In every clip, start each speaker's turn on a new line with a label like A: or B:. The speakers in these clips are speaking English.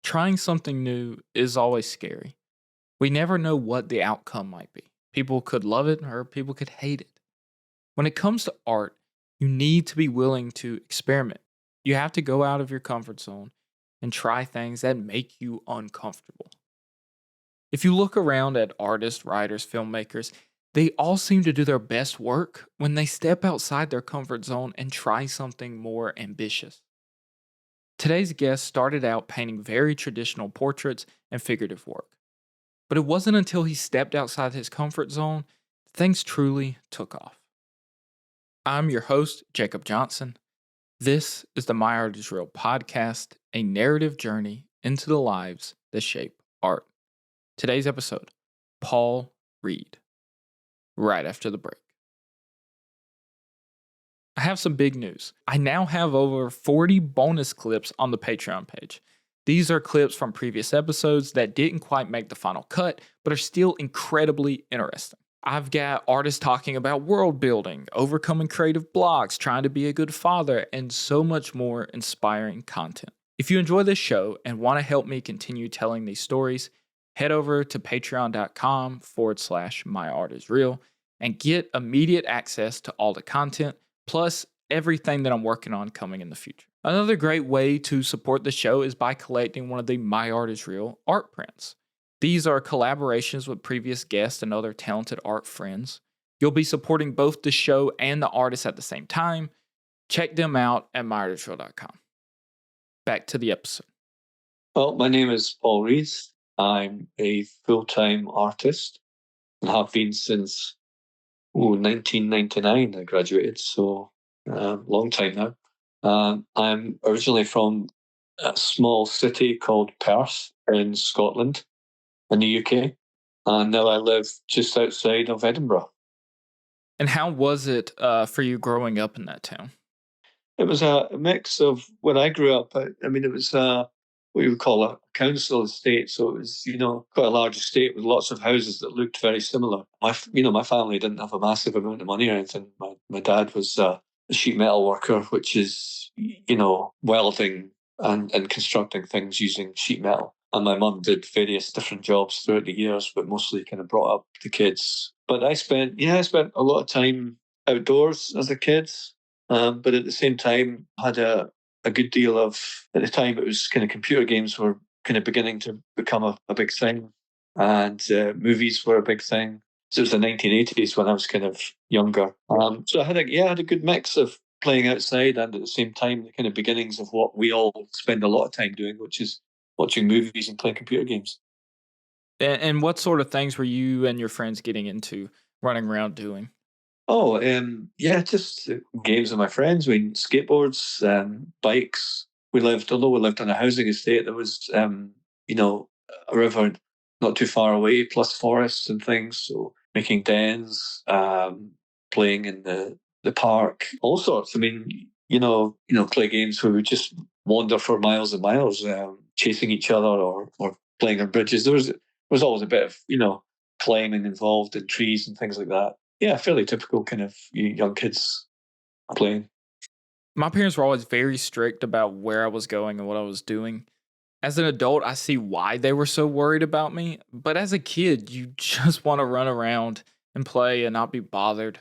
A: Trying something new is always scary. We never know what the outcome might be. People could love it or people could hate it. When it comes to art, you need to be willing to experiment. You have to go out of your comfort zone and try things that make you uncomfortable. If you look around at artists, writers, filmmakers, they all seem to do their best work when they step outside their comfort zone and try something more ambitious. Today's guest started out painting very traditional portraits and figurative work. But it wasn't until he stepped outside his comfort zone that things truly took off. I'm your host, Jacob Johnson. This is the My Art is Real podcast, a narrative journey into the lives that shape art. Today's episode, Paul Reid, right after the break. I have some big news. I now have over 40 bonus clips on the Patreon page. These are clips from previous episodes that didn't quite make the final cut, but are still incredibly interesting. I've got artists talking about world building, overcoming creative blocks, trying to be a good father, and so much more inspiring content. If you enjoy this show and want to help me continue telling these stories, head over to patreon.com/myartisreal and get immediate access to all the content, plus everything that I'm working on coming in the future. Another great way to support the show is by collecting one of the My Art is Real art prints. These are collaborations with previous guests and other talented art friends. You'll be supporting both the show and the artists at the same time. Check them out at myartisreal.com. Back to the episode.
B: Well, my name is Paul Reid. I'm a full-time artist and have been since 1999. I graduated, so long time now. I'm originally from a small city called Perth in Scotland, in the UK, and now I live just outside of Edinburgh.
A: And how was it for you growing up in that town?
B: It was a mix of when I grew up. I mean, it was what you would call a council estate. So it was, quite a large estate with lots of houses that looked very similar. My family didn't have a massive amount of money or anything. My dad was a sheet metal worker, which is, welding and constructing things using sheet metal. And my mum did various different jobs throughout the years, but mostly kind of brought up the kids. But I spent a lot of time outdoors as a kid. But at the same time, had a good deal of, at the time, it was kind of computer games were kind of beginning to become a big thing, and movies were a big thing. So it was the 1980s when I was kind of younger. So I had a good mix of playing outside and at the same time the kind of beginnings of what we all spend a lot of time doing, which is watching movies and playing computer games.
A: And what sort of things were you and your friends getting into, running around doing?
B: Oh, just games with my friends. We skateboards, bikes. Although we lived on a housing estate, there was, a river not too far away, plus forests and things. So making dens, playing in the park, all sorts. I mean, play games where we just wander for miles and miles, chasing each other or playing on bridges. There was always a bit of, climbing involved in trees and things like that. Yeah, fairly typical kind of young kids playing.
A: My parents were always very strict about where I was going and what I was doing. As an adult, I see why they were so worried about me, but as a kid, you just want to run around and play and not be bothered.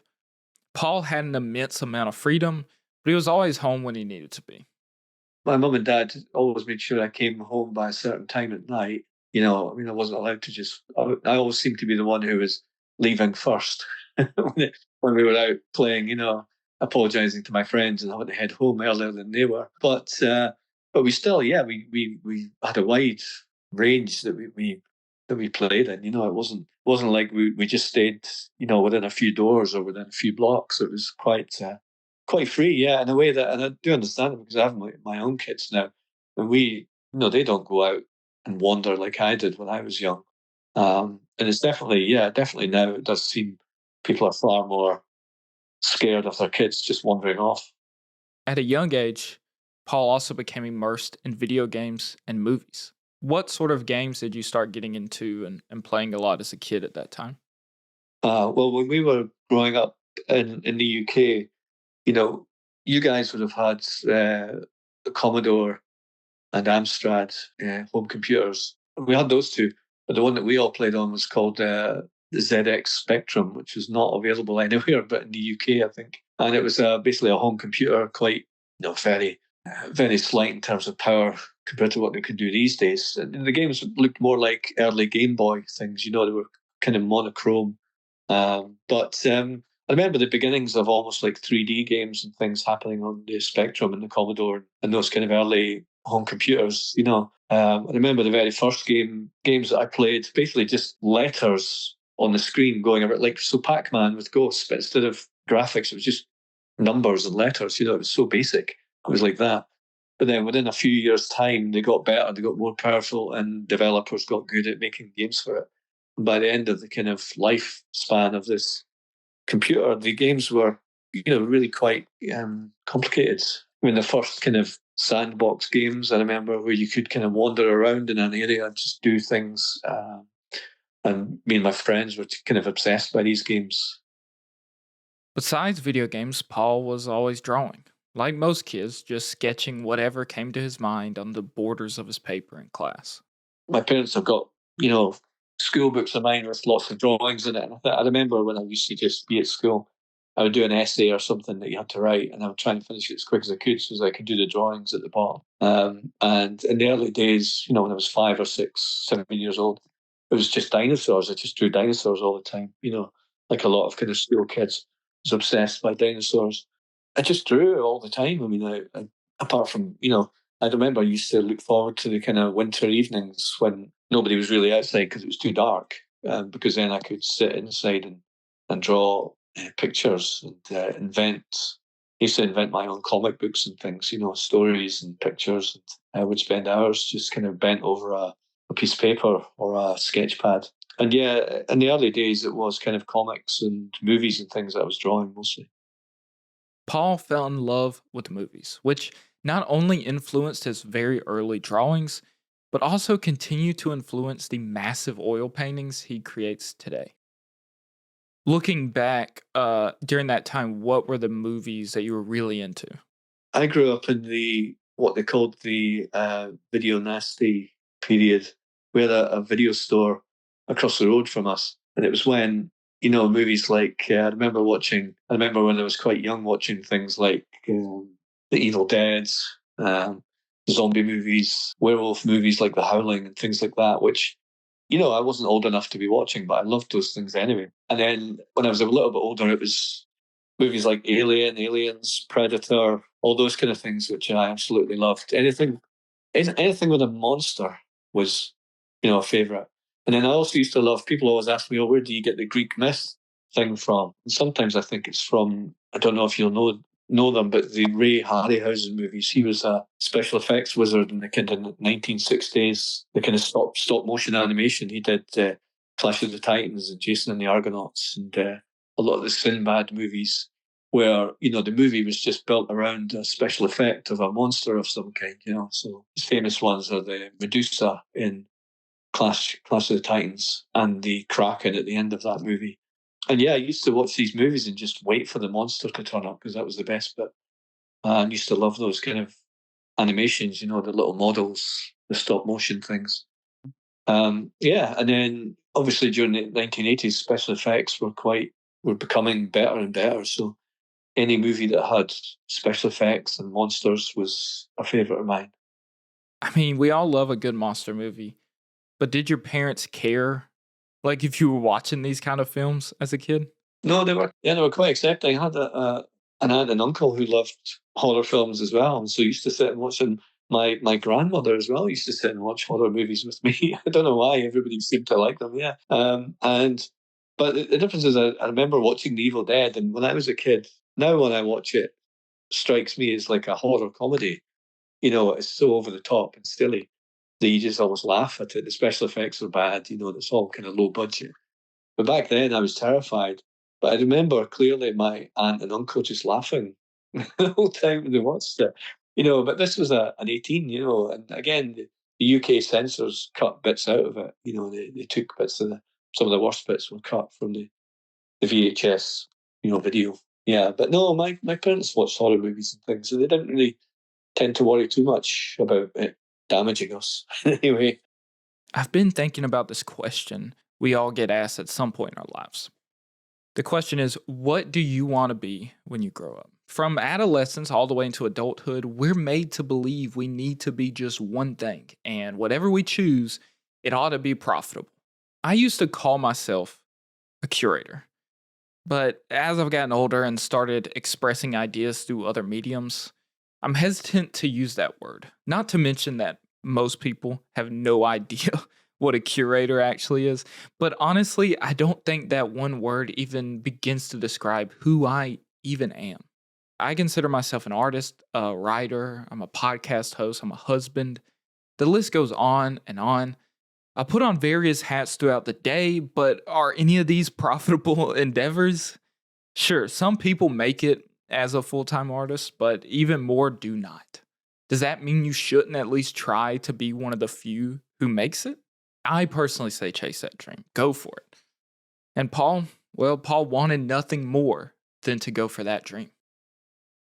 A: Paul had an immense amount of freedom, but he was always home when he needed to be.
B: My mum and dad always made sure I came home by a certain time at night. I wasn't allowed to I always seemed to be the one who was leaving first when we were out playing, apologising to my friends and having to head home earlier than they were. But we still, we had a wide range that we played in. It wasn't like we just stayed, within a few doors or within a few blocks. It was quite free, yeah, in a way that, and I do understand it because I have my own kids now, and they don't go out and wander like I did when I was young. And it's definitely now it does seem people are far more scared of their kids just wandering off.
A: At a young age, Paul also became immersed in video games and movies. What sort of games did you start getting into and playing a lot as a kid at that time?
B: Well, when we were growing up in the UK, you guys would have had the Commodore and Amstrad home computers. We had those two, but the one that we all played on was called the ZX Spectrum, which was not available anywhere but in the UK, I think. And it was basically a home computer, quite very very slight in terms of power compared to what they could do these days. And the games looked more like early Game Boy things. They were kind of monochrome. But I remember the beginnings of almost like 3D games and things happening on the Spectrum and the Commodore and those kind of early home computers. I remember the very first games that I played, basically just letters on the screen going over, like Pac-Man with ghosts, but instead of graphics, it was just numbers and letters. It was so basic. It was like that. But then within a few years' time, they got better, they got more powerful, and developers got good at making games for it. And by the end of the kind of lifespan of this computer, the games were, really quite complicated. I mean, the first kind of sandbox games, I remember, where you could kind of wander around in an area and just do things. And me and my friends were kind of obsessed by these games.
A: Besides video games, Paul was always drawing. Like most kids, just sketching whatever came to his mind on the borders of his paper in class.
B: My parents have got, school books of mine with lots of drawings in it. And I remember when I used to just be at school, I would do an essay or something that you had to write, and I would try and finish it as quick as I could so as I could do the drawings at the bottom. And in the early days, when I was 5 or 6, 7 years old, it was just dinosaurs. I just drew dinosaurs all the time, like a lot of kind of school kids. I was obsessed by dinosaurs. I just drew it all the time. I mean, apart from, I remember I used to look forward to the kind of winter evenings when nobody was really outside because it was too dark, because then I could sit inside and draw pictures and invent. I used to invent my own comic books and things, stories and pictures. And I would spend hours just kind of bent over a piece of paper or a sketch pad. And yeah, in the early days, it was kind of comics and movies and things that I was drawing mostly.
A: Paul fell in love with movies, which not only influenced his very early drawings, but also continue to influence the massive oil paintings he creates today. Looking back, during that time, what were the movies that you were really into?
B: I grew up in what they called the video nasty period. We had a video store across the road from us, and it was when movies like I remember when I was quite young watching things like The Evil Dead, zombie movies, werewolf movies like The Howling, and things like that, which I wasn't old enough to be watching, but I loved those things anyway. And then when I was a little bit older, it was movies like Aliens, Predator, all those kind of things, which I absolutely loved. Anything with a monster was, a favourite. And then I also used to love, people always ask me, oh, where do you get the Greek myth thing from? And sometimes I think it's from, I don't know if you'll know them, but the Ray Harryhausen movies. He was a special effects wizard in the kind of 1960s, the kind of stop motion animation. He did Clash of the Titans and Jason and the Argonauts and a lot of the Sinbad movies, where the movie was just built around a special effect of a monster of some kind. So his famous ones are the Medusa in Clash of the Titans and the Kraken at the end of that movie. And yeah, I used to watch these movies and just wait for the monster to turn up because that was the best bit. I used to love those kind of animations, the little models, the stop motion things. Yeah, and then obviously during the 1980s, special effects were becoming better and better. So any movie that had special effects and monsters was a favourite of mine.
A: I mean, we all love a good monster movie, but did your parents care? Like if you were watching these kind of films as a kid?
B: No, they were quite accepting. I had an uncle who loved horror films as well, and so used to sit and watch them. My grandmother as well used to sit and watch horror movies with me. I don't know why everybody seemed to like them. Yeah, but the difference is I remember watching The Evil Dead, and when I was a kid, now when I watch it, strikes me as like a horror comedy. It's so over the top and silly that you just almost laugh at it. The special effects are bad. It's all kind of low budget. But back then I was terrified. But I remember clearly my aunt and uncle just laughing the whole time they watched it. But this was an 18, and again, the UK censors cut bits out of it. They took bits of some of the worst bits were cut from the VHS, video. Yeah, but no, my parents watched horror movies and things, so they didn't really tend to worry too much about it damaging us anyway.
A: I've been thinking about this question we all get asked at some point in our lives. The question is, what do you want to be when you grow up? From adolescence all the way into adulthood, we're made to believe we need to be just one thing, and whatever we choose, it ought to be profitable. I used to call myself a curator, but as I've gotten older and started expressing ideas through other mediums, I'm hesitant to use that word. Not to mention that most people have no idea what a curator actually is. But honestly, I don't think that one word even begins to describe who I even am. I consider myself an artist, a writer, I'm a podcast host, I'm a husband. The list goes on and on. I put on various hats throughout the day, but are any of these profitable endeavors? Sure, some people make it as a full time artist, but even more do not. Does that mean you shouldn't at least try to be one of the few who makes it? I personally say chase that dream, go for it. And Paul, well, Paul wanted nothing more than to go for that dream.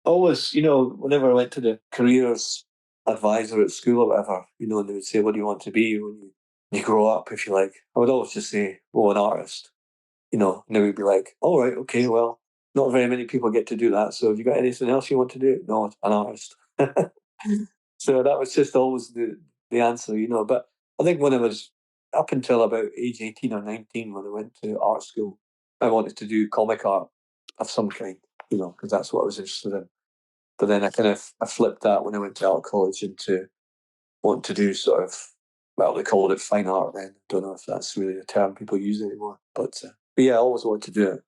B: Always, whenever I went to the careers advisor at school or whatever, and they would say, what do you want to be when you grow up, if you like? I would always just say, an artist, and they would be like, all right, okay, well, not very many people get to do that. So have you got anything else you want to do? No, an artist. So that was just always the answer, But I think when I was up until about age 18 or 19, when I went to art school, I wanted to do comic art of some kind, because that's what I was interested in. But then I flipped that when I went to art college into want to do sort of, well, they called it fine art then. Don't know if that's really a term people use anymore. But yeah, I always wanted to do it.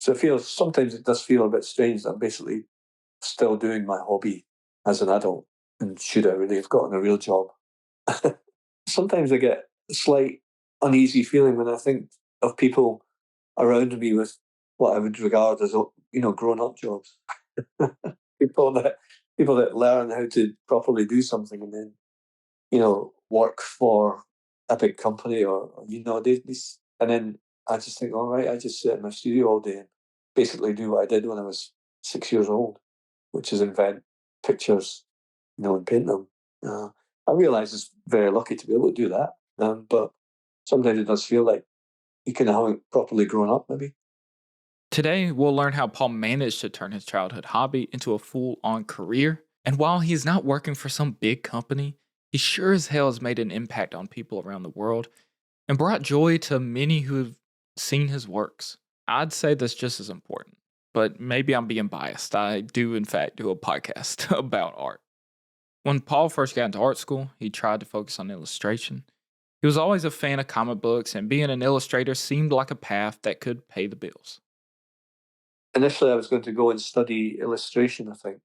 B: So sometimes it does feel a bit strange that I'm basically still doing my hobby as an adult. And should I really have gotten a real job? Sometimes I get a slight uneasy feeling when I think of people around me with what I would regard as, grown up jobs. people that people that learn how to properly do something and then work for a big company or and then I just think, all right, I just sit in my studio all day and basically do what I did when I was 6 years old, which is invent pictures, and paint them. Uh, I realise it's very lucky to be able to do that, but sometimes it does feel like you kind of haven't properly grown up, maybe.
A: Today, we'll learn how Paul managed to turn his childhood hobby into a full on career. And while he's not working for some big company, he sure as hell has made an impact on people around the world and brought joy to many who've seen his works. I'd say that's just as important, but maybe I'm being biased. I do, in fact, do a podcast about art. When Paul first got into art school, he tried to focus on illustration. He was always a fan of comic books, and being an illustrator seemed like a path that could pay the bills.
B: Initially, I was going to go and study illustration, I think,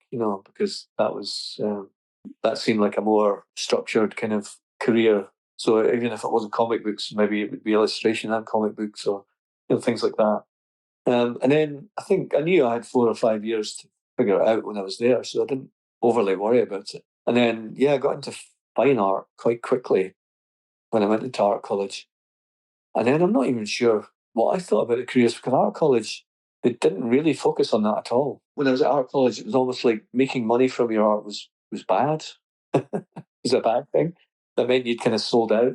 B: because that seemed like a more structured kind of career. So even if it wasn't comic books, maybe it would be illustration and comic books or things like that. And then I think I knew I had 4 or 5 years to figure it out when I was there, so I didn't overly worry about it. And then, yeah, I got into fine art quite quickly when I went into art college. And then I'm not even sure what I thought about the careers because art college, they didn't really focus on that at all. When I was at art college, it was almost like making money from your art was bad. It was a bad thing. That meant you'd kind of sold out,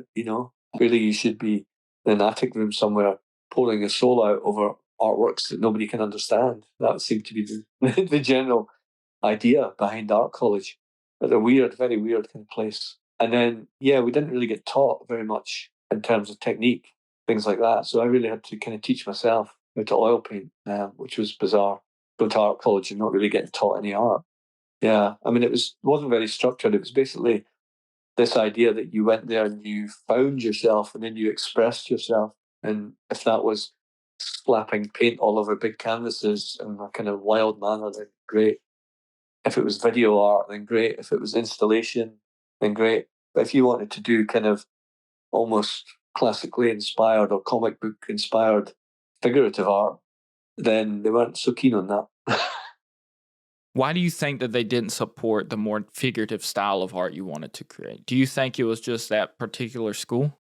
B: Really, you should be in an attic room somewhere pouring your soul out over artworks that nobody can understand. That seemed to be the general idea behind art college. It's a weird, very weird kind of place. And then, yeah, we didn't really get taught very much in terms of technique, things like that. So I really had to kind of teach myself how to oil paint, which was bizarre. Going to art college and not really getting taught any art. Yeah, I mean, wasn't very structured. It was basically this idea that you went there and you found yourself and then you expressed yourself. And if that was slapping paint all over big canvases in a kind of wild manner, then great. If it was video art, then great. If it was installation, then great. But if you wanted to do kind of almost classically inspired or comic book inspired figurative art, then they weren't so keen on that.
A: Why do you think that they didn't support the more figurative style of art you wanted to create? Do you think it was just that particular school?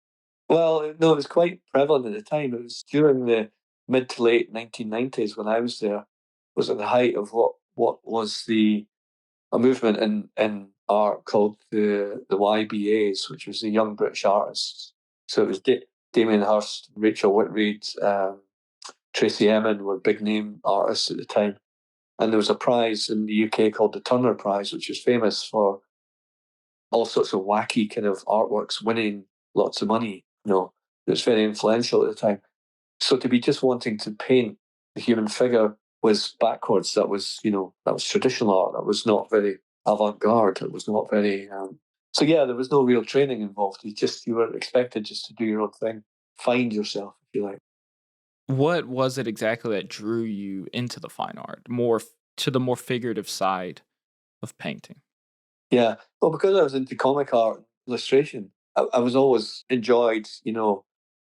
B: Well, no, it was quite prevalent at the time. It was during the mid to late 1990s when I was there. Was at the height of what was a movement in art called the YBAs, which was the Young British Artists. So it was Damien Hirst, Rachel Whitread, Tracy Emin were big name artists at the time. And there was a prize in the UK called the Turner Prize, which is famous for all sorts of wacky kind of artworks winning lots of money. It was very influential at the time. So to be just wanting to paint the human figure was backwards. That was traditional art. That was not very avant-garde. It was not very. So yeah, there was no real training involved. You were expected just to do your own thing, find yourself, if you like.
A: What was it exactly that drew you into the fine art, to the more figurative side of painting?
B: Yeah. Well, because I was into comic art and illustration, I was always enjoyed,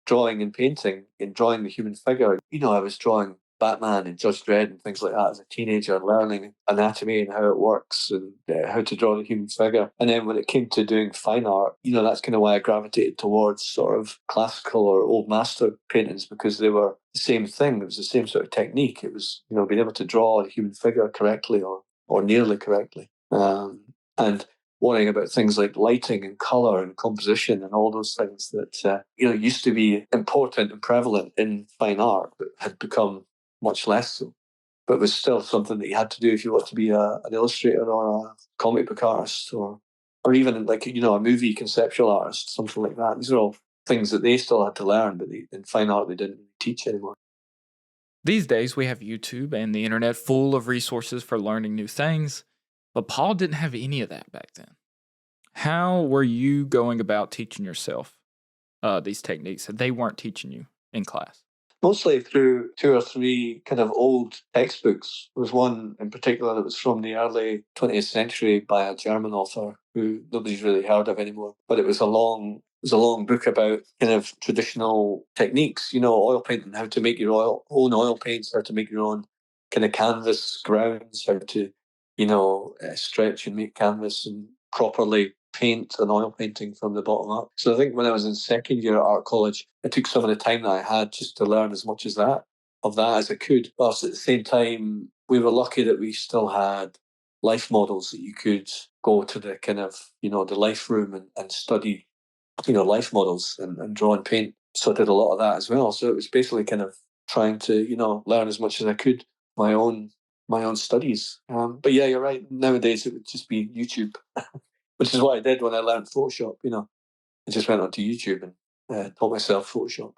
B: drawing and painting and drawing the human figure. I was drawing Batman and Judge Dredd and things like that as a teenager, learning anatomy and how it works and how to draw the human figure. And then when it came to doing fine art, that's kind of why I gravitated towards sort of classical or old master paintings, because they were the same thing. It was the same sort of technique. It was, being able to draw the human figure correctly or nearly correctly. And worrying about things like lighting and color and composition and all those things that used to be important and prevalent in fine art, but had become much less so. But was still something that you had to do if you want to be an illustrator or a comic book artist, or even like a movie conceptual artist, something like that. These are all things that they still had to learn, but in fine art they didn't teach anymore.
A: These days, we have YouTube and the internet full of resources for learning new things, but Paul didn't have any of that back then. How were you going about teaching yourself these techniques that they weren't teaching you in class?
B: Mostly through two or three kind of old textbooks. There was one in particular that was from the early 20th century by a German author who nobody's really heard of anymore. But it was a long book about kind of traditional techniques, oil painting, how to make your own oil paints, how to make your own kind of canvas grounds, how to, stretch and make canvas and properly paint an oil painting from the bottom up. So I think when I was in second year at art college, I took some of the time that I had just to learn as much of that as I could. Whilst at the same time, we were lucky that we still had life models that you could go to the kind of, the life room and study, life models and draw and paint. So I did a lot of that as well. So it was basically kind of trying to, learn as much as I could, my own studies. But yeah, you're right. Nowadays it would just be YouTube. Which is what I did when I learned Photoshop. I just went onto YouTube and taught myself Photoshop.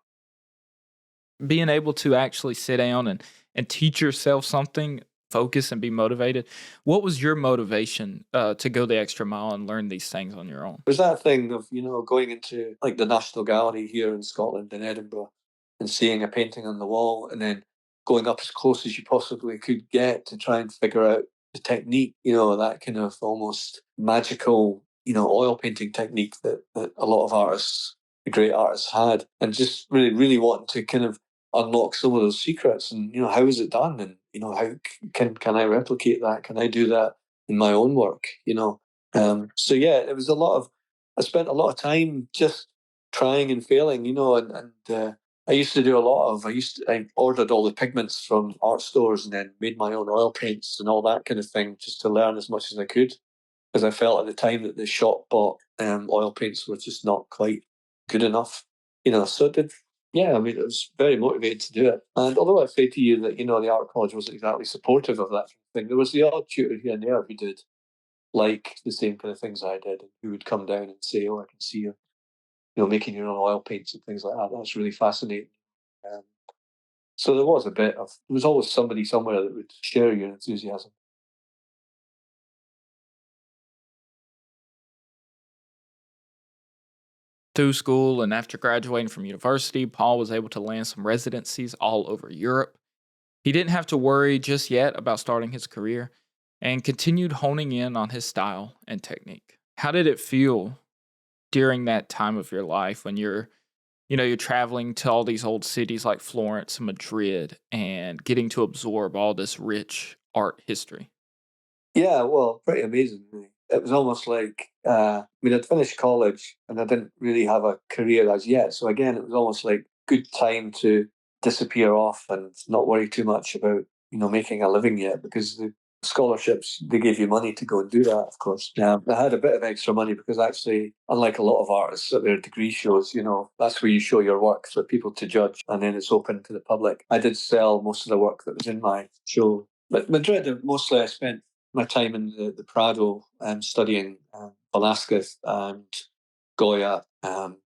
A: Being able to actually sit down and teach yourself something, focus and be motivated. What was your motivation to go the extra mile and learn these things on your own?
B: It was that thing of, going into like the National Gallery here in Scotland, in Edinburgh, and seeing a painting on the wall and then going up as close as you possibly could get to try and figure out the technique, that kind of almost magical, oil painting technique that a lot of artists, the great artists had, and just really, really wanting to kind of unlock some of those secrets and, how is it done? And, how can I replicate that? Can I do that in my own work? So yeah, it was I spent a lot of time just trying and failing, and I ordered all the pigments from art stores and then made my own oil paints and all that kind of thing just to learn as much as I could. Because I felt at the time that the shop bought oil paints were just not quite good enough. So it did, yeah, I mean, I was very motivated to do it. And although I say to you that, the art college wasn't exactly supportive of that thing, there was the odd tutor here and there who did like the same kind of things I did, and who would come down and say, "Oh, I can see you, making your own oil paints and things like that." That's really fascinating. Um, so there was always somebody somewhere that would share your enthusiasm.
A: Through school and after graduating from university, Paul was able to land some residencies all over Europe. He didn't have to worry just yet about starting his career and continued honing in on his style and technique. How did it feel during that time of your life when you're traveling to all these old cities like Florence and Madrid and getting to absorb all this rich art history?
B: Yeah, well, pretty amazing. Really. It was almost like, I'd finished college and I didn't really have a career as yet. So again, it was almost like good time to disappear off and not worry too much about, making a living yet, because scholarships, they gave you money to go and do that, of course. I had a bit of extra money because actually, unlike a lot of artists at their degree shows, that's where you show your work for people to judge and then it's open to the public. I did sell most of the work that was in my show. But Madrid, mostly I spent my time in the Prado studying Velasquez and Goya,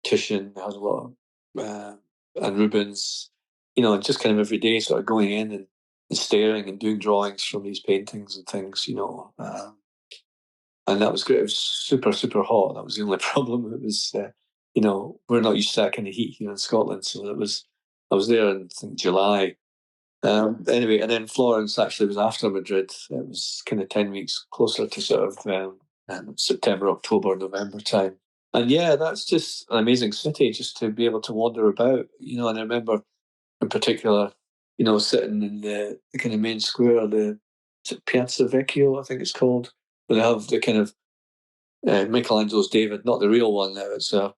B: Titian, I had a lot of, and Rubens, and just kind of every day sort of going in and staring and doing drawings from these paintings and things, and that was great. It was super, super hot. That was the only problem. It was, we're not used to that kind of heat here in Scotland, so I was there in, I think, July. Anyway, and then Florence actually was after Madrid. It was kind of 10 weeks closer to sort of September, October, November time. And yeah, that's just an amazing city just to be able to wander about, and I remember in particular, sitting in the kind of main square, is it Piazza Vecchio, I think it's called, where they have the kind of Michelangelo's David, not the real one now. It's a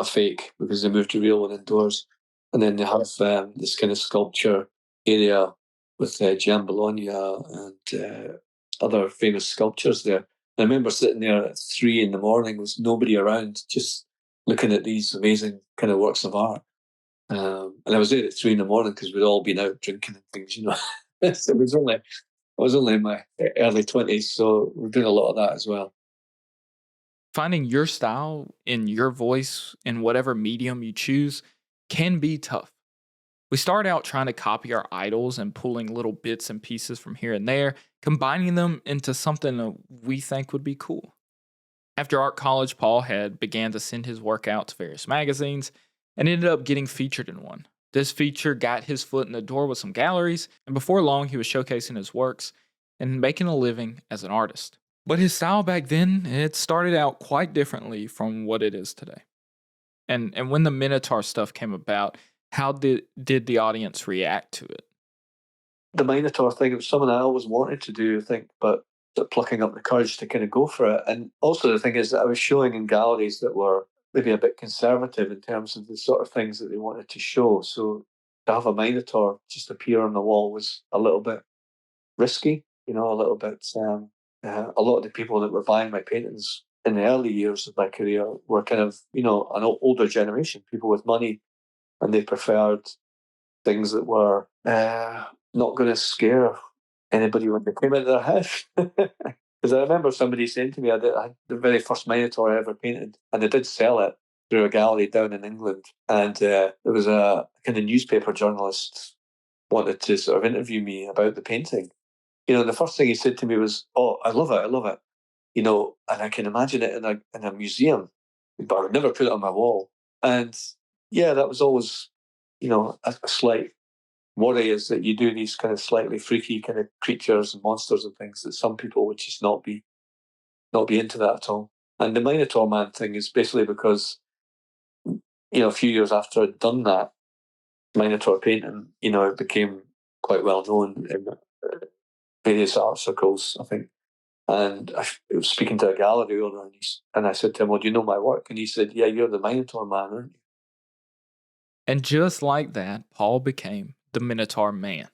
B: fake because they moved the real one indoors, and then they have this kind of sculpture area with Giambologna and other famous sculptures there. And I remember sitting there at 3 a.m. with nobody around, just looking at these amazing kind of works of art. And I was there at 3 a.m. because we'd all been out drinking and things. So I was only in my early 20s, so we're doing a lot of that as well.
A: Finding your style in your voice in whatever medium you choose can be tough. We start out trying to copy our idols and pulling little bits and pieces from here and there, combining them into something that we think would be cool. After art college, Paul had began to send his work out to various magazines and ended up getting featured in one. This feature got his foot in the door with some galleries, and before long he was showcasing his works and making a living as an artist. But his style back then, it started out quite differently from what it is today. And when the Minotaur stuff came about, how did the audience react to it?
B: The Minotaur thing, it was something I always wanted to do, I think, but plucking up the courage to kind of go for it. And also the thing is that I was showing in galleries that were maybe a bit conservative in terms of the sort of things that they wanted to show. So to have a Minotaur just appear on the wall was a little bit risky, a little bit. A lot of the people that were buying my paintings in the early years of my career were kind of, an older generation, people with money, and they preferred things that were not going to scare anybody when they came into their house. Because I remember somebody saying to me, I had the very first Minotaur I ever painted, and they did sell it through a gallery down in England. And there was a kind of newspaper journalist wanted to sort of interview me about the painting. The first thing he said to me was, "Oh, I love it, I love it." And I can imagine it in a museum, but I would never put it on my wall. And yeah, that was always, a slight worry, is that you do these kind of slightly freaky kind of creatures and monsters and things that some people would just not be into that at all. And the Minotaur Man thing is basically because, a few years after I'd done that Minotaur painting, it became quite well known in various art circles, I think. And I was speaking to a gallery owner, and I said to him, "Well, do you know my work?" And he said, "Yeah, you're the Minotaur Man, aren't you?"
A: And just like that, Paul became the Minotaur Man.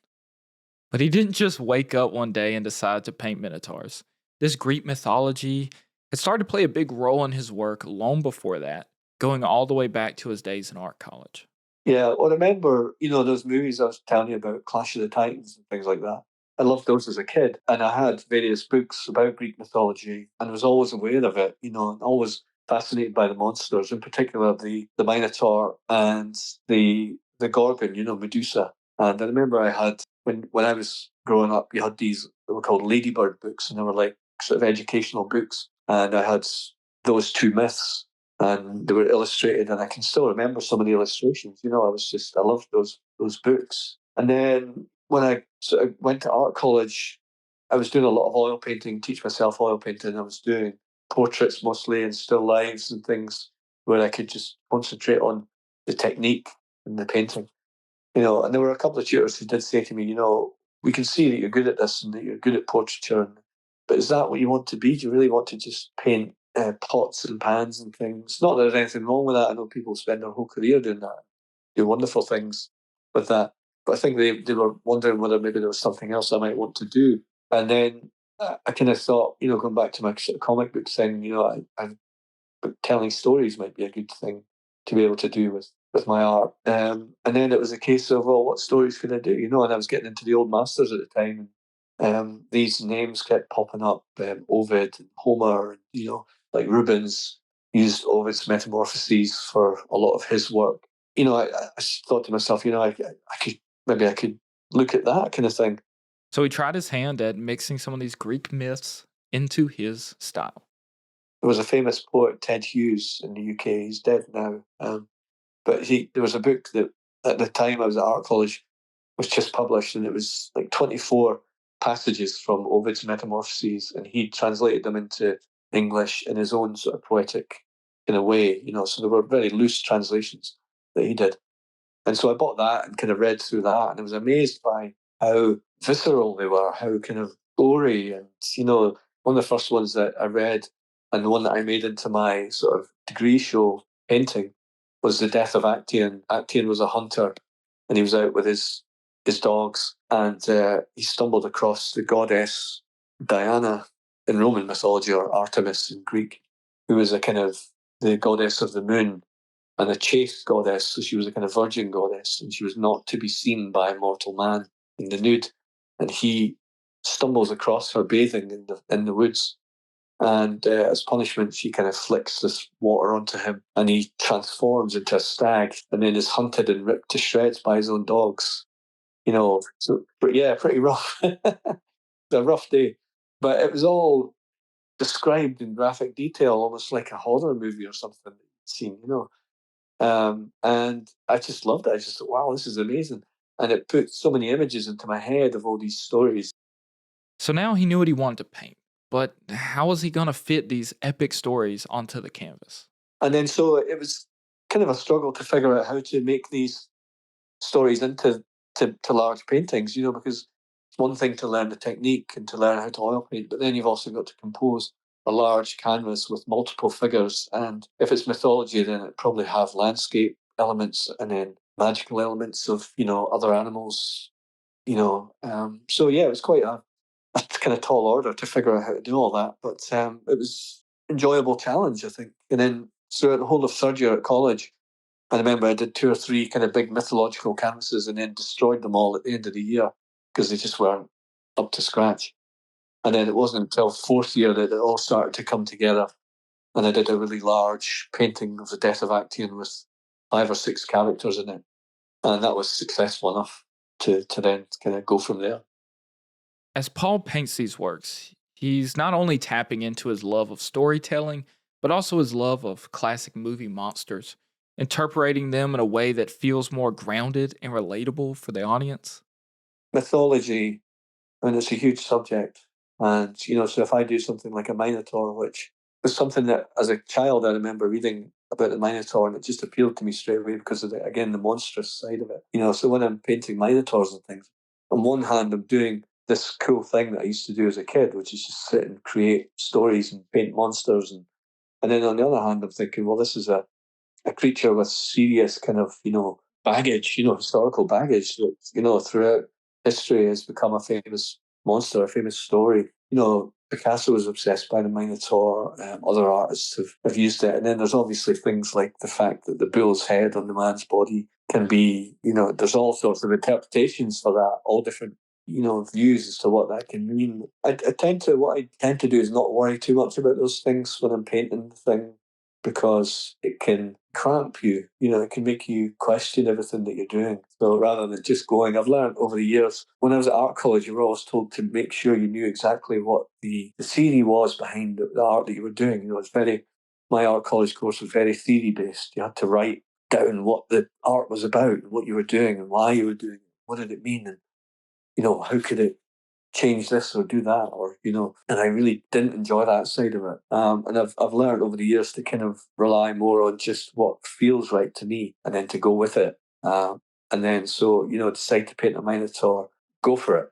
A: But he didn't just wake up one day and decide to paint minotaurs. This Greek mythology had started to play a big role in his work long before that, going all the way back to his days in art college.
B: Yeah, well, I remember, those movies I was telling you about, Clash of the Titans and things like that. I loved those as a kid, and I had various books about Greek mythology, and was always aware of it, and always fascinated by the monsters, in particular the Minotaur and the Gorgon, Medusa. And I remember I had when I was growing up, you had these that were called Ladybird books, and they were like sort of educational books, and I had those two myths and they were illustrated, and I can still remember some of the illustrations. I loved those books. And then when I sort of went to art college, I was doing a lot of oil painting, teach myself oil painting. I was doing portraits mostly and still lives and things where I could just concentrate on the technique and the painting. And there were a couple of tutors who did say to me, we can see that you're good at this and that you're good at portraiture, but is that what you want to be? Do you really want to just paint pots and pans and things? Not that there's anything wrong with that. I know people spend their whole career doing that, do wonderful things with that. But I think they were wondering whether maybe there was something else I might want to do. And then I kind of thought, going back to my sort of comic book thing, but telling stories might be a good thing to be able to do with my art. And then it was a case of, well, what stories could I do? And I was getting into the old masters at the time. These names kept popping up, Ovid and Homer, and, like Rubens used Ovid's Metamorphoses for a lot of his work. I thought to myself, I could look at that kind of thing.
A: So he tried his hand at mixing some of these Greek myths into his style.
B: There was a famous poet, Ted Hughes, in the UK. He's dead now. But there was a book that at the time I was at art college was just published, and it was like 24 passages from Ovid's Metamorphoses, and he translated them into English in his own sort of poetic in a way, So there were very loose translations that he did, and so I bought that and kind of read through that, and I was amazed by how visceral they were, how kind of gory, and one of the first ones that I read, and the one that I made into my sort of degree show painting, was the death of Actaeon. Actaeon was a hunter, and he was out with his dogs, and he stumbled across the goddess Diana in Roman mythology, or Artemis in Greek, who was a kind of the goddess of the moon and a chaste goddess. So she was a kind of virgin goddess, and she was not to be seen by mortal man in the nude. And he stumbles across her bathing in the woods, and as punishment, she kind of flicks this water onto him, and he transforms into a stag, and then is hunted and ripped to shreds by his own dogs. So but yeah, pretty rough. It's a rough day, but it was all described in graphic detail, almost like a horror movie or something that you'd seen. And I just loved it. I just thought, wow, this is amazing, and it put so many images into my head of all these stories.
A: So now he knew what he wanted to paint, but how was he going to fit these epic stories onto the canvas?
B: And then so it was kind of a struggle to figure out how to make these stories into to large paintings, because it's one thing to learn the technique and to learn how to oil paint, but then you've also got to compose a large canvas with multiple figures. And if it's mythology, then it probably have landscape elements and then magical elements of, other animals, So yeah, it was quite a kind of tall order to figure out how to do all that. But it was enjoyable challenge, I think. And then throughout the whole of third year at college, I remember I did 2 or 3 kind of big mythological canvases and then destroyed them all at the end of the year because they just weren't up to scratch. And then it wasn't until fourth year that it all started to come together. And I did a really large painting of the death of Actaeon with 5 or 6 characters in it. And that was successful enough to then kind of go from there.
A: As Paul paints these works, he's not only tapping into his love of storytelling, but also his love of classic movie monsters, interpreting them in a way that feels more grounded and relatable for the audience.
B: Mythology, I mean, it's a huge subject. And, so if I do something like a Minotaur, which was something that as a child I remember reading about the Minotaur, and it just appealed to me straight away because of again, the monstrous side of it. So when I'm painting Minotaurs and things, on one hand, I'm doing this cool thing that I used to do as a kid, which is just sit and create stories and paint monsters. And then on the other hand, I'm thinking, well, this is a creature with serious kind of, baggage, historical baggage that, throughout history has become a famous monster, a famous story. Picasso was obsessed by the Minotaur. Other artists have used it. And then there's obviously things like the fact that the bull's head on the man's body can be, there's all sorts of interpretations for that, all different, views as to what that can mean. What I tend to do is not worry too much about those things when I'm painting the thing, because it can cramp you. It can make you question everything that you're doing. So rather than just going, I've learned over the years, when I was at art college, you were always told to make sure you knew exactly what the theory was behind the art that you were doing. My art college course was very theory based. You had to write down what the art was about, what you were doing and why you were doing it. What did it mean? And, how could it change this or do that, or and I really didn't enjoy that side of it. And I've learned over the years to kind of rely more on just what feels right to me, and then to go with it. And then so decide to paint a Minotaur, go for it.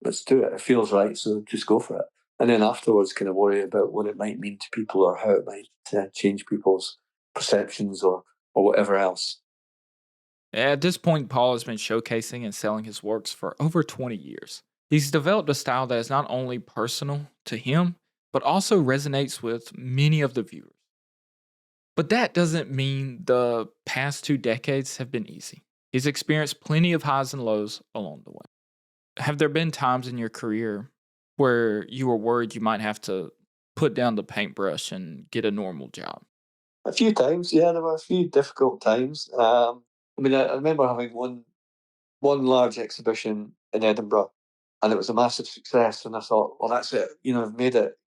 B: Let's do it. It feels right, so just go for it. And then afterwards, kind of worry about what it might mean to people, or how it might change people's perceptions, or whatever else.
A: At this point, Paul has been showcasing and selling his works for over 20 years. He's developed a style that is not only personal to him, but also resonates with many of the viewers. But that doesn't mean the past 2 decades have been easy. He's experienced plenty of highs and lows along the way. Have there been times in your career where you were worried you might have to put down the paintbrush and get a normal job?
B: A few times, yeah, there were a few difficult times. I remember having one large exhibition in Edinburgh, and it was a massive success. And I thought, well, that's it. I've made it.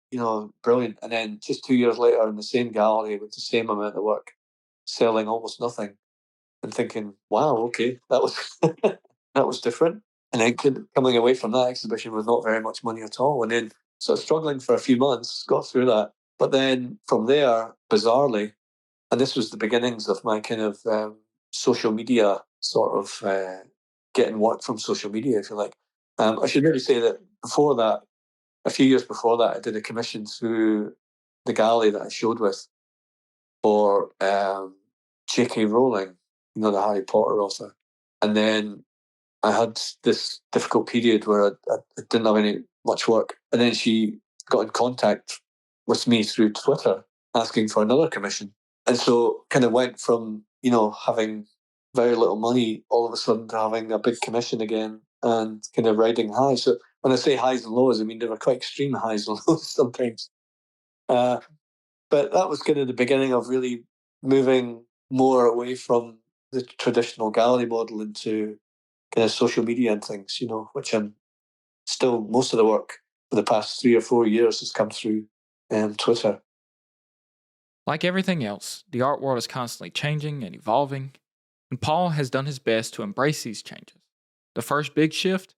B: Brilliant. And then just 2 years later, in the same gallery with the same amount of work, selling almost nothing, and thinking, wow, okay, that was that was different. And then coming away from that exhibition with not very much money at all, and then sort of struggling for a few months, got through that. But then from there, bizarrely, and this was the beginnings of my kind of social media sort of getting work from social media, if you like. I should maybe say that before that, a few years before that, I did a commission through the gallery that I showed with for J.K. Rowling, the Harry Potter author. And then I had this difficult period where I didn't have any much work. And then she got in contact with me through Twitter asking for another commission. And so kind of went from, having very little money all of a sudden to having a big commission again and kind of riding high. So when I say highs and lows, I mean, they were quite extreme highs and lows sometimes. Uh, but that was kind of the beginning of really moving more away from the traditional gallery model into kind of social media and things, which I'm still, most of the work for the past 3 or 4 years has come through Twitter.
A: Like everything else, the art world is constantly changing and evolving, and Paul has done his best to embrace these changes. The first big shift,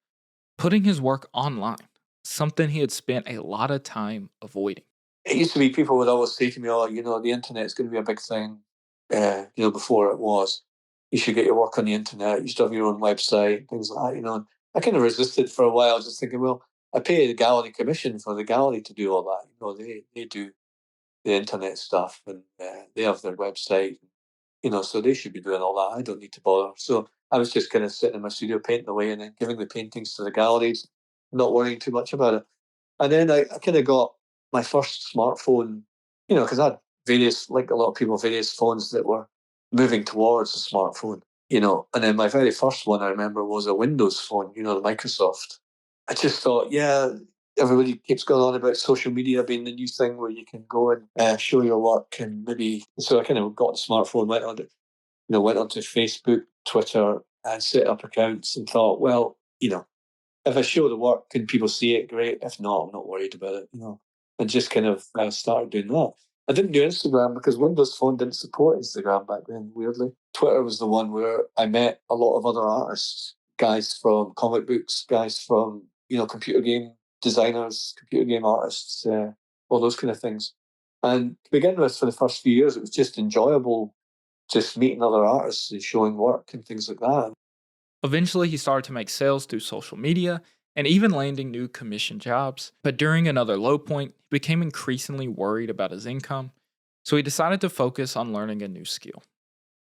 A: putting his work online, something he had spent a lot of time avoiding.
B: It used to be people would always say to me, oh, the internet's going to be a big thing, before it was. You should get your work on the internet, you should have your own website, things like that, And I kind of resisted for a while, just thinking, well, I pay the gallery commission for the gallery to do all that. They do the internet stuff, and they have their website, so they should be doing all that. I don't need to bother. So I was just kind of sitting in my studio painting away and then giving the paintings to the galleries, not worrying too much about it. And then I kind of got my first smartphone, because I had various, like a lot of people, various phones that were moving towards a smartphone, And then my very first one I remember was a Windows phone, the Microsoft. I just thought, yeah, everybody keeps going on about social media being the new thing where you can go and show your work and maybe. So I kind of got the smartphone, went onto Facebook, Twitter, and set up accounts and thought, well, if I show the work, can people see it? Great. If not, I'm not worried about it, And just kind of started doing that. I didn't do Instagram because Windows Phone didn't support Instagram back then, weirdly. Twitter was the one where I met a lot of other artists, guys from comic books, guys from, computer game designers, computer game artists, all those kind of things. And to begin with, for the first few years, it was just enjoyable, just meeting other artists and showing work and things like that.
A: Eventually, he started to make sales through social media and even landing new commission jobs. But during another low point, he became increasingly worried about his income, so he decided to focus on learning a new skill.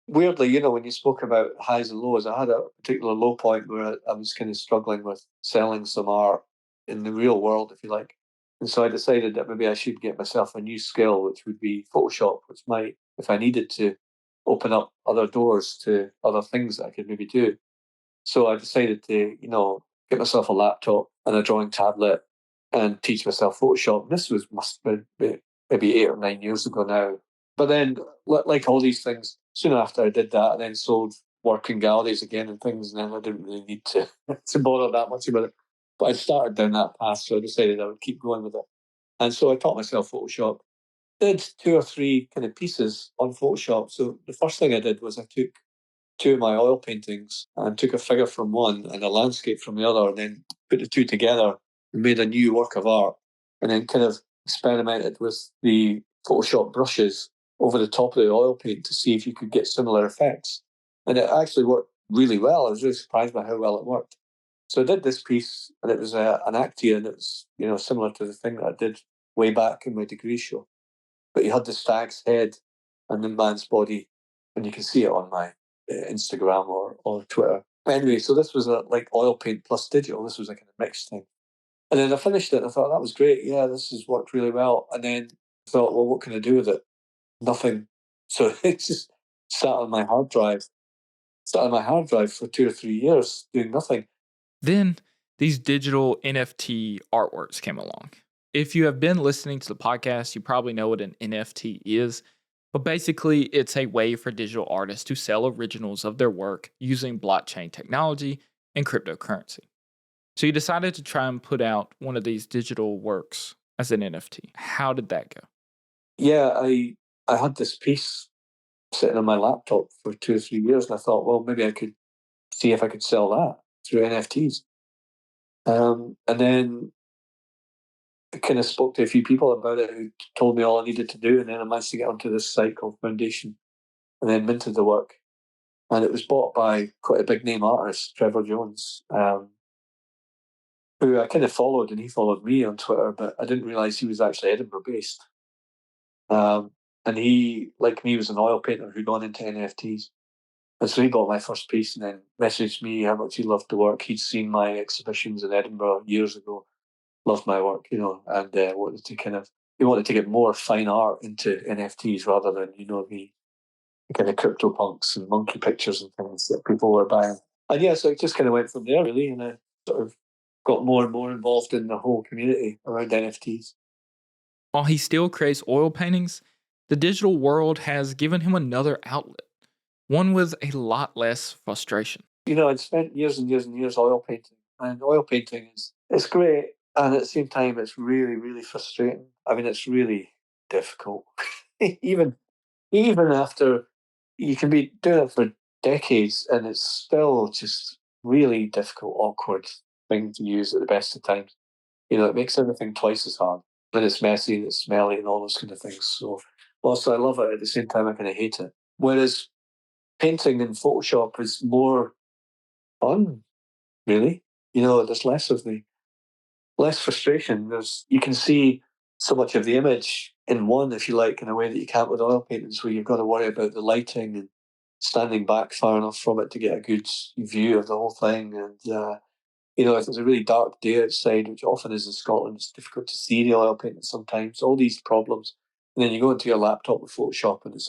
B: Weirdly, when you spoke about highs and lows, I had a particular low point where I was kind of struggling with selling some art in the real world, if you like. And so I decided that maybe I should get myself a new skill, which would be Photoshop, which might, if I needed to, open up other doors to other things that I could maybe do. So I decided to, get myself a laptop and a drawing tablet and teach myself Photoshop. This must be maybe 8 or 9 years ago now. But then, like all these things, soon after I did that, I then sold work in galleries again and things, and then I didn't really need to to bother that much about it. But I started down that path, so I decided I would keep going with it. And so I taught myself Photoshop. Did 2 or 3 kind of pieces on Photoshop. So the first thing I did was I took 2 of my oil paintings and took a figure from one and a landscape from the other, and then put the two together and made a new work of art, and then kind of experimented with the Photoshop brushes over the top of the oil paint to see if you could get similar effects. And it actually worked really well. I was really surprised by how well it worked. So I did this piece, and it was an Actia, and it was similar to the thing that I did way back in my degree show. But you had the stag's head and the man's body, and you can see it on my Instagram or Twitter. But anyway, so this was like oil paint plus digital. This was like a mixed thing. And then I finished it and I thought, that was great. Yeah, this has worked really well. And then I thought, well, what can I do with it? Nothing. So it just sat on my hard drive, sat on my hard drive for 2 or 3 years doing nothing.
A: Then these digital NFT artworks came along. If you have been listening to the podcast, you probably know what an NFT is. But basically, it's a way for digital artists to sell originals of their work using blockchain technology and cryptocurrency. So you decided to try and put out one of these digital works as an NFT. How did that go?
B: Yeah, I had this piece sitting on my laptop for 2 or 3 years, and I thought, well, maybe I could see if I could sell that through NFTs. And then I kind of spoke to a few people about it who told me all I needed to do, and then I managed to get onto this site called Foundation, and then minted the work. And it was bought by quite a big name artist, Trevor Jones, who I kind of followed, and he followed me on Twitter, but I didn't realize he was actually Edinburgh based. And he, like me, was an oil painter who'd gone into NFTs. And so he bought my first piece and then messaged me how much he loved the work. He'd seen my exhibitions in Edinburgh years ago, loved my work, and he wanted to get more fine art into NFTs rather than, the kind of crypto punks and monkey pictures and things that people were buying. And yeah, so it just kind of went from there really, and I sort of got more and more involved in the whole community around NFTs.
A: While he still creates oil paintings, the digital world has given him another outlet, one with a lot less frustration.
B: I'd spent years and years and years oil painting, and oil painting is it's great, and at the same time, it's really, really frustrating. I mean, it's really difficult. even even after you can be doing it for decades, and it's still just really difficult, awkward thing to use at the best of times. It makes everything twice as hard, and it's messy and it's smelly and all those kind of things. So, whilst I love it, at the same time, I kind of hate it. Whereas painting in Photoshop is more fun, really. There's less frustration. You can see so much of the image in one, if you like, in a way that you can't with oil paintings, where you've got to worry about the lighting and standing back far enough from it to get a good view of the whole thing. And if it's a really dark day outside, which often is in Scotland, it's difficult to see the oil painting sometimes. All these problems, and then you go into your laptop with Photoshop, and it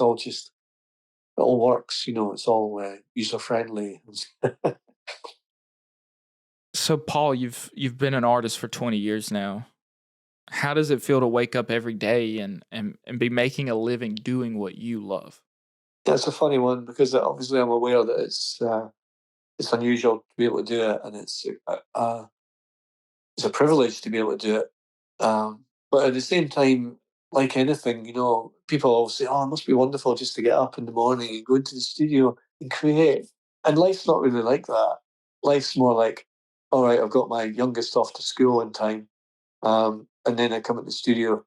B: all works. It's all user friendly.
A: So, Paul, you've been an artist for 20 years now. How does it feel to wake up every day and be making a living doing what you love?
B: That's a funny one because obviously I'm aware that it's unusual to be able to do it, and it's a privilege to be able to do it. But at the same time, like anything, people always say, "Oh, it must be wonderful just to get up in the morning and go into the studio and create." And life's not really like that. Life's more like, "All right, I've got my youngest off to school in time, and then I come in the studio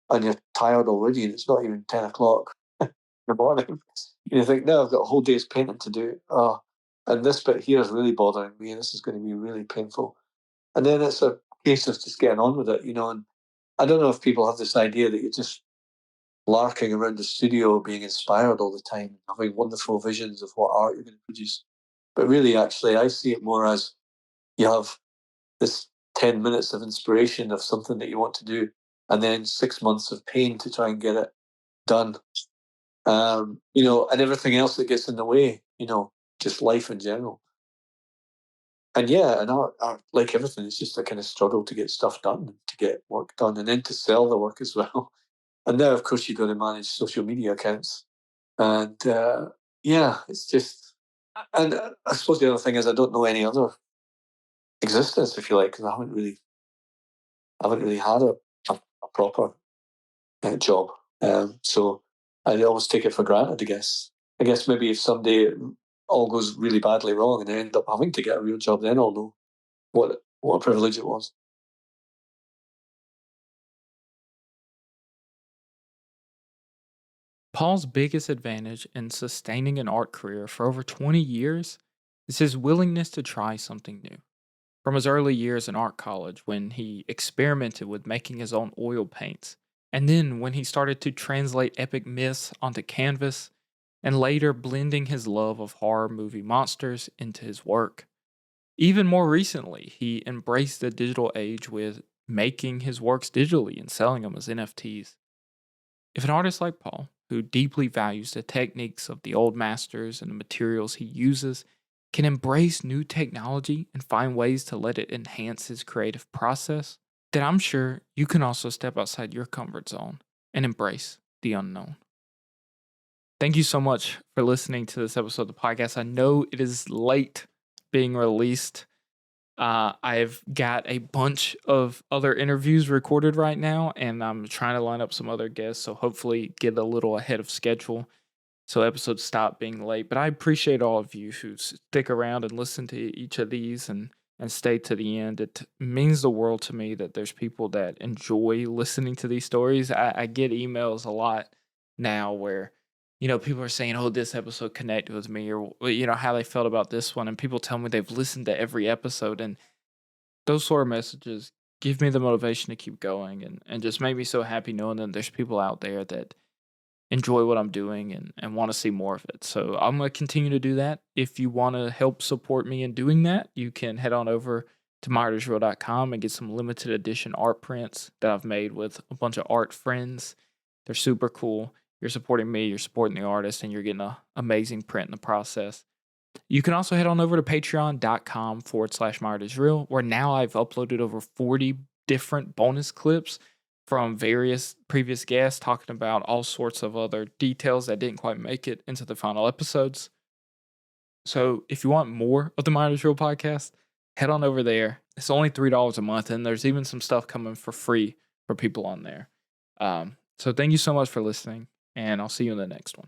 B: and you're tired already, and it's not even 10 o'clock in the morning." And you think, "No, I've got a whole day's painting to do. Oh, and this bit here is really bothering me, and this is going to be really painful." And then it's a case of just getting on with it. And I don't know if people have this idea that you're just larking around the studio, being inspired all the time, having wonderful visions of what art you're going to produce. But really, actually, I see it more as you have this 10 minutes of inspiration of something that you want to do, and then 6 months of pain to try and get it done. And everything else that gets in the way, just life in general. And yeah, and art, like everything, it's just a kind of struggle to get stuff done, to get work done, and then to sell the work as well. And now, of course, you've got to manage social media accounts. And yeah, it's just, and I suppose the other thing is I don't know any other existence, if you like, because I haven't really had a proper job. So I always take it for granted, I guess. I guess maybe if someday it all goes really badly wrong and I end up having to get a real job, then I'll know what a privilege it was.
A: Paul's biggest advantage in sustaining an art career for over 20 years is his willingness to try something new. From his early years in art college, when he experimented with making his own oil paints, and then when he started to translate epic myths onto canvas, and later blending his love of horror movie monsters into his work, Even more recently, he embraced the digital age with making his works digitally and selling them as NFTs. If an artist like Paul, who deeply values the techniques of the old masters and the materials he uses, can embrace new technology and find ways to let it enhance his creative process, then I'm sure you can also step outside your comfort zone and embrace the unknown. Thank you so much for listening to this episode of the podcast. I know it is late being released. I've got a bunch of other interviews recorded right now, and I'm trying to line up some other guests. So hopefully get a little ahead of schedule so episodes stop being late. But I appreciate all of you who stick around and listen to each of these and stay to the end. It means the world to me that there's people that enjoy listening to these stories. I get emails a lot now where people are saying, "Oh, this episode connected with me," or how they felt about this one, and people tell me they've listened to every episode, and those sort of messages give me the motivation to keep going, and just make me so happy knowing that there's people out there that enjoy what I'm doing and want to see more of it. So I'm going to continue to do that. If you want to help support me in doing that, you can head on over to myartisreal.com and get some limited edition art prints that I've made with a bunch of art friends. They're super cool. You're supporting me, you're supporting the artist, and you're getting an amazing print in the process. You can also head on over to patreon.com/myartisreal, where now I've uploaded over 40 different bonus clips from various previous guests talking about all sorts of other details that didn't quite make it into the final episodes. So if you want more of the My Artist Real podcast, head on over there. It's only $3 a month, and there's even some stuff coming for free for people on there. So thank you so much for listening, and I'll see you in the next one.